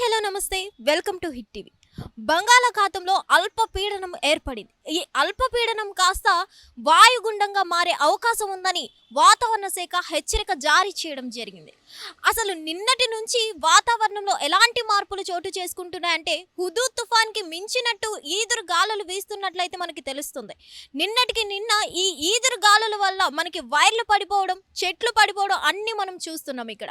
Hello నమస్తే, welcome to hit TV. బంగాళాఖాతంలో అల్పపీడనం ఏర్పడింది. ఈ అల్పపీడనం కాస్త వాయుగుండంగా మారే అవకాశం ఉందని వాతావరణ శాఖ హెచ్చరిక జారీ చేయడం జరిగింది. అసలు నిన్నటి నుంచి వాతావరణంలో ఎలాంటి మార్పులు చోటు చేసుకుంటున్నాయంటే హుదూద్ తుఫాన్కి మించినట్టు ఈదురు గాలులు వీస్తున్నట్లయితే మనకి తెలుస్తుంది. నిన్నటికి నిన్న ఈ ఈదురు గాలుల వల్ల మనకి వైర్లు పడిపోవడం, చెట్లు పడిపోవడం అన్నీ మనం చూస్తున్నాం. ఇక్కడ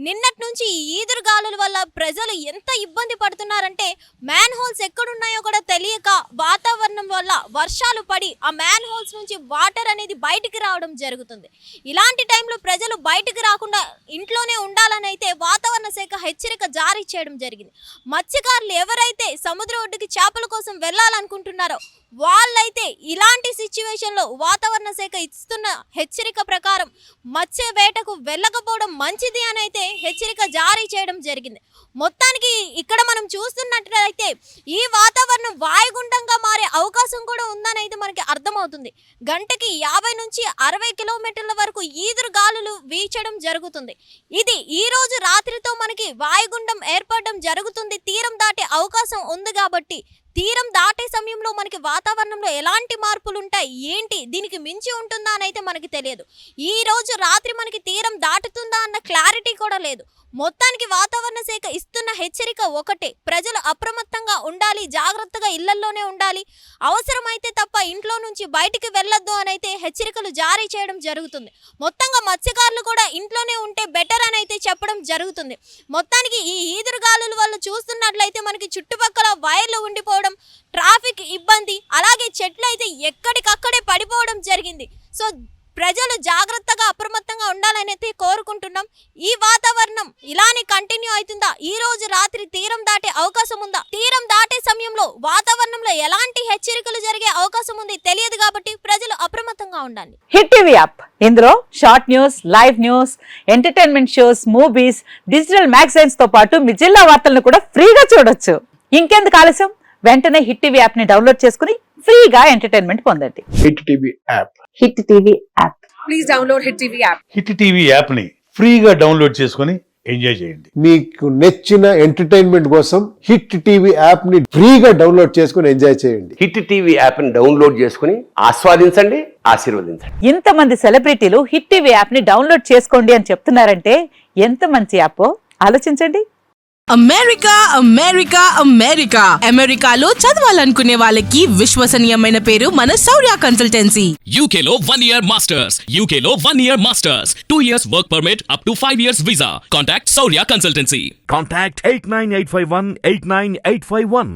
నిన్నటి నుంచి ఈ ఈదురు గాలుల వల్ల ప్రజలు ఎంత ఇబ్బంది పడుతున్నారంటే మ్యాన్ హోల్స్ ఎక్కడున్నాయో కూడా తెలియక వాతావరణం వల్ల వర్షాలు పడి ఆ మ్యాన్ హోల్స్ నుంచి వాటర్ అనేది బయటికి రావడం జరుగుతుంది. ఇలాంటి టైంలో ప్రజలు బయటికి రాకుండా ఇంట్లోనే ఉండాలని అయితే వాతావరణ శాఖ హెచ్చరిక జారీ చేయడం జరిగింది. మత్స్యకారులు ఎవరైతే సముద్ర ఒడ్డుకి చేపల కోసం వెళ్ళాలనుకుంటున్నారో వాళ్ళైతే ఇలాంటి సిచ్యువేషన్లో వాతావరణ శాఖ ఇస్తున్న హెచ్చరిక ప్రకారం మత్స్య వేటకు వెళ్ళకపోవడం మంచిది అని అయితే హెచ్చరిక జారీ చేయడం జరిగింది. మొత్తానికి ఇక్కడ మనం చూస్తున్నట్లయితే ఈ వాతావరణం వాయుగుండంగా మారే అవకాశం కూడా ఉందని అయితే మనకి అర్థమవుతుంది. గంటకి 50 నుంచి 60 కిలోమీటర్ల వరకు ఈదురు గాలులు వీచడం జరుగుతుంది. ఇది ఈ రోజు రాత్రితో మనకి వాయుగుండం ఏర్పడడం జరుగుతుంది. తీరం దాటే అవకాశం ఉంది కాబట్టి తీరం దాటే సమయంలో మనకి వాతావరణంలో ఎలాంటి మార్పులు ఉంటాయి, ఏంటి దీనికి మించి ఉంటుందా అని అయితే మనకి తెలియదు. ఈ రోజు రాత్రి మనకి తీరం దాటుతుందా అన్న క్లారిటీ కూడా లేదు. మొత్తానికి వాతావరణ శాఖ ఇస్తున్న హెచ్చరిక ఒకటే, ప్రజలు అప్రమత్తంగా ఉండాలి, జాగ్రత్తగా ఇళ్లల్లోనే ఉండాలి, అవసరమైతే తప్ప ఇంట్లో నుంచి బయటికి వెళ్ళొద్దు అని అయితే హెచ్చరికలు జారీ చేయడం జరుగుతుంది. మొత్తంగా మత్స్యకారులు కూడా ఇంట్లోనే ఉంటే బెటర్ అని అయితే చెప్పడం జరుగుతుంది. మొత్తానికి ఈ ఈదురుగాలుల వల్ల చూస్తున్నట్లయితే మనకి చుట్టుపక్కల వైర్లు ఉండిపోవడం, ట్రాఫిక్ ఇబ్బంది, అలాగే చెట్లు అయితే ఎక్కడికక్కడే పడిపోవడం జరిగింది. సో ప్రజలు జాగ్రత్తగా అప్రమత్తంగా ఉండాలని అయితే కోరుకుంటున్నాం. ఈ వాతావరణం ఇలానే కంటిన్యూ అవుతుందా, ఈ రోజు రాత్రి తీరం దాటే అవకాశం ఉందా, తీరం దాటే సమయంలో వాతావరణంలో ఎలాంటి హెచ్చరికలు జరిగే అవకాశం ఉంది తెలియదు కాబట్టి ప్రజలు అప్రమత్తంగా ఉండాలి. హిట్ టీవీ యాప్, ఇందులో short news, live news, entertainment shows, movies, digital magazines తో పాటు మీ జిల్లా వార్తలను కూడా ఫ్రీగా చూడొచ్చు. ఇంకెందుకు ఆలస్యం, వెంటనే హిట్ టీవీ యాప్ ని డౌన్లోడ్ చేసుకుని ఫ్రీగా ఎంటర్టైన్మెంట్ పొందండి. Hit TV app, hit TV app, please download hit TV app. Hit TV app ని ఫ్రీగా డౌన్లోడ్ చేసుకుని ఎంజాయ్ చేయండి. మీకు నచ్చిన ఎంటర్టైన్మెంట్ కోసం హిట్ టీవీ యాప్ ని ఫ్రీగా డౌన్లోడ్ చేసుకుని ఎంజాయ్ చేయండి. హిట్ టీవీ యాప్ ని డౌన్లోడ్ చేసుకుని ఆస్వాదించండి, ఆశీర్వదించండి. ఇంతమంది సెలబ్రిటీలు హిట్ టీవీ యాప్ ని డౌన్లోడ్ చేసుకోండి అని చెప్తున్నారంటే ఎంత మంచి యాప్ ఆలోచించండి. అమెరికా అమెరికా అమెరికా అమెరికాలో చదవాలనుకునే వాళ్ళకి విశ్వసనీయమైన పేరు మన శౌర్య కన్సల్టెన్సీ. UK లో 1 year masters, UK లో 1 year masters, 2 years work permit up to 5 years visa. Contact Shaurya Consultancy. Contact 89851 89851.